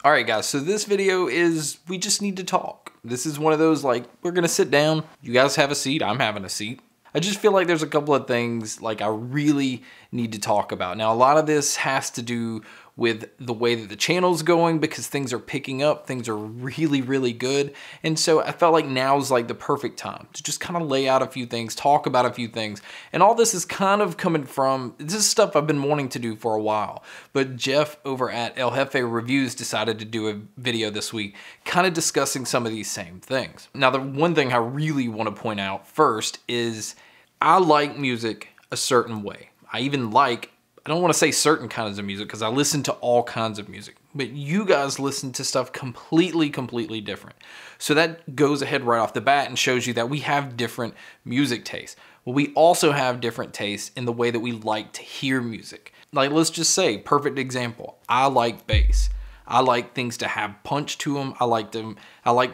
All right, guys, so this video is, we just need to talk. This is one of those, like, we're gonna sit down, you guys have a seat, I'm having a seat. I just feel like there's a couple of things like I really need to talk about. Now, a lot of this has to do with the way that the channel's going because things are picking up, things are really, really good. And so I felt like now's like the perfect time to just kind of lay out a few things, talk about a few things. And all this is kind of coming from, this is stuff I've been wanting to do for a while. But Jeff over at El Jefe Reviews decided to do a video this week kind of discussing some of these same things. Now, the one thing I really want to point out first is I like music a certain way. I don't want to say certain kinds of music because I listen to all kinds of music, but you guys listen to stuff completely different. So that goes ahead right off the bat and shows you that we have different music tastes. Well, we also have different tastes in the way that we like to hear music. Like, let's just say, perfect example, I like bass. I like things to have punch to them. I like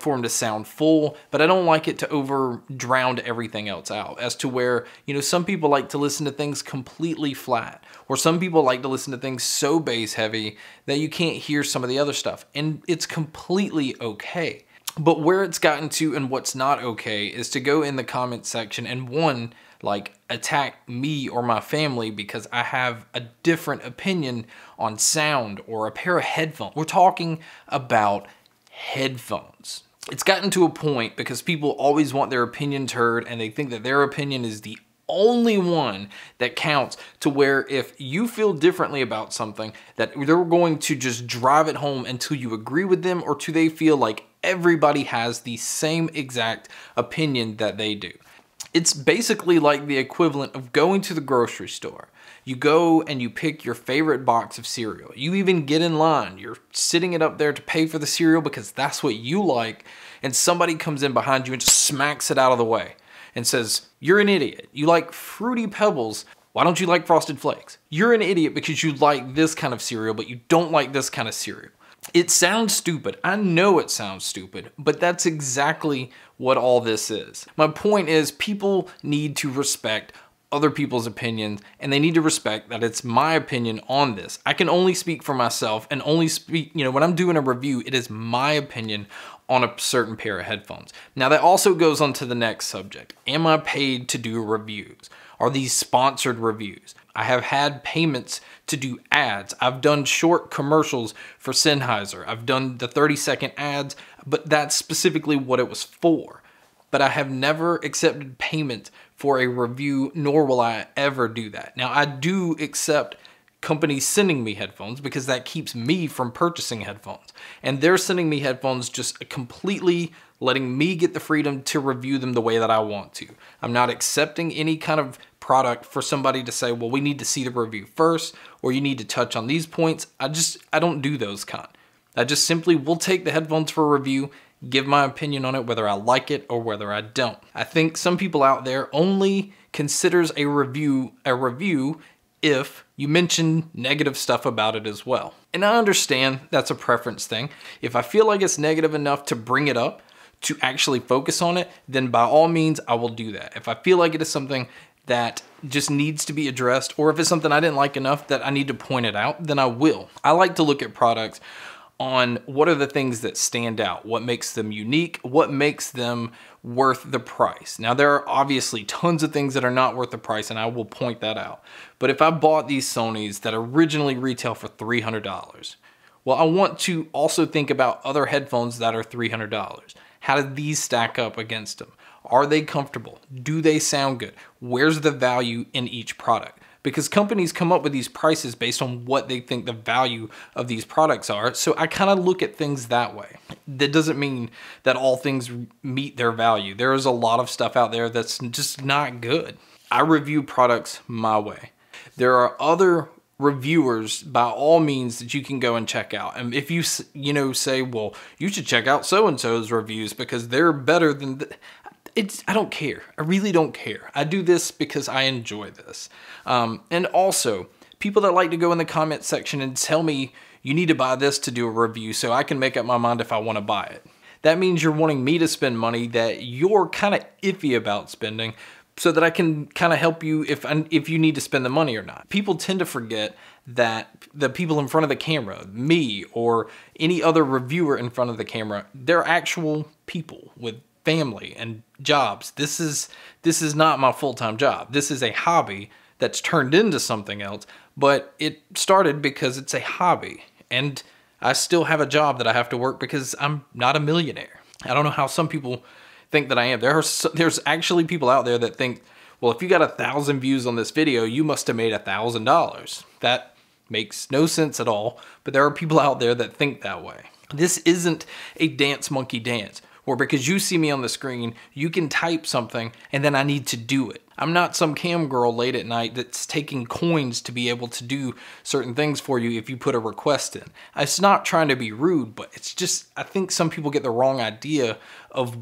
for them to sound full, but I don't like it to drown everything else out. As to where, you know, some people like to listen to things completely flat, or some people like to listen to things so bass heavy that you can't hear some of the other stuff. And it's completely okay. But where it's gotten to and what's not okay is to go in the comment section and attack me or my family because I have a different opinion on sound or a pair of headphones. We're talking about headphones. It's gotten to a point because people always want their opinions heard and they think that their opinion is the only one that counts, to where if you feel differently about something, that they're going to just drive it home until you agree with them or till they feel like everybody has the same exact opinion that they do. It's basically like the equivalent of going to the grocery store. You go and you pick your favorite box of cereal. You even get in line. You're sitting it up there to pay for the cereal because that's what you like. And somebody comes in behind you and just smacks it out of the way and says, "You're an idiot. You like Fruity Pebbles. Why don't you like Frosted Flakes? You're an idiot because you like this kind of cereal, but you don't like this kind of cereal." It sounds stupid. I know it sounds stupid, but that's exactly what all this is. My point is, people need to respect other people's opinions, and they need to respect that it's my opinion on this. I can only speak for myself and only speak, you know, when I'm doing a review, it is my opinion on a certain pair of headphones. Now, that also goes on to the next subject. Am I paid to do reviews? Are these sponsored reviews? I have had payments to do ads. I've done short commercials for Sennheiser. I've done the 30-second ads, but that's specifically what it was for. But I have never accepted payment for a review, nor will I ever do that. Now, I do accept companies sending me headphones because that keeps me from purchasing headphones. And they're sending me headphones just completely letting me get the freedom to review them the way that I want to. I'm not accepting any kind of product for somebody to say, well, we need to see the review first, or you need to touch on these points. I don't do those kind. I just simply will take the headphones for a review, give my opinion on it, whether I like it or whether I don't. I think some people out there only considers a review if you mention negative stuff about it as well. And I understand that's a preference thing. If I feel like it's negative enough to bring it up, to actually focus on it, then by all means, I will do that. If I feel like it is something that just needs to be addressed, or if it's something I didn't like enough that I need to point it out, then I will. I like to look at products on what are the things that stand out, what makes them unique, what makes them worth the price. Now, there are obviously tons of things that are not worth the price, and I will point that out. But if I bought these Sonys that originally retail for $300, well, I want to also think about other headphones that are $300. How do these stack up against them? Are they comfortable? Do they sound good? Where's the value in each product? Because companies come up with these prices based on what they think the value of these products are. So I kind of look at things that way. That doesn't mean that all things meet their value. There is a lot of stuff out there that's just not good. I review products my way. There are other reviewers by all means that you can go and check out. And if you say, well, you should check out so-and-so's reviews because they're better than I don't care. I really don't care. I do this because I enjoy this. And also, people that like to go in the comment section and tell me you need to buy this to do a review so I can make up my mind if I want to buy it. That means you're wanting me to spend money that you're kind of iffy about spending, so that I can kind of help you if you need to spend the money or not. People tend to forget that the people in front of the camera, me or any other reviewer in front of the camera, they're actual people with family and jobs. This is not my full-time job. This is a hobby that's turned into something else, but it started because it's a hobby, and I still have a job that I have to work because I'm not a millionaire. I don't know how some people think that I am. There's actually people out there that think, well, if you got 1,000 views on this video, you must have made $1,000. That makes no sense at all, but there are people out there that think that way. This isn't a dance monkey dance, or because you see me on the screen, you can type something and then I need to do it. I'm not some cam girl late at night that's taking coins to be able to do certain things for you if you put a request in. It's not trying to be rude, but it's just, I think some people get the wrong idea of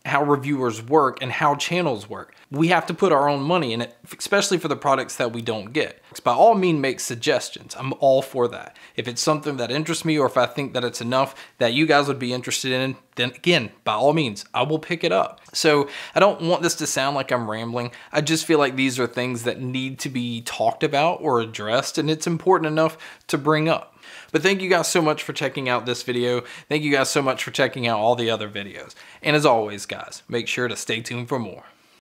how reviewers work and how channels work. We have to put our own money in it, especially for the products that we don't get. By all means, make suggestions. I'm all for that. If it's something that interests me, or if I think that it's enough that you guys would be interested in, then again, by all means, I will pick it up. So I don't want this to sound like I'm rambling. I just feel like these are things that need to be talked about or addressed, and it's important enough to bring up. But thank you guys so much for checking out this video. Thank you guys so much for checking out all the other videos. And as always, guys, make sure to stay tuned for more.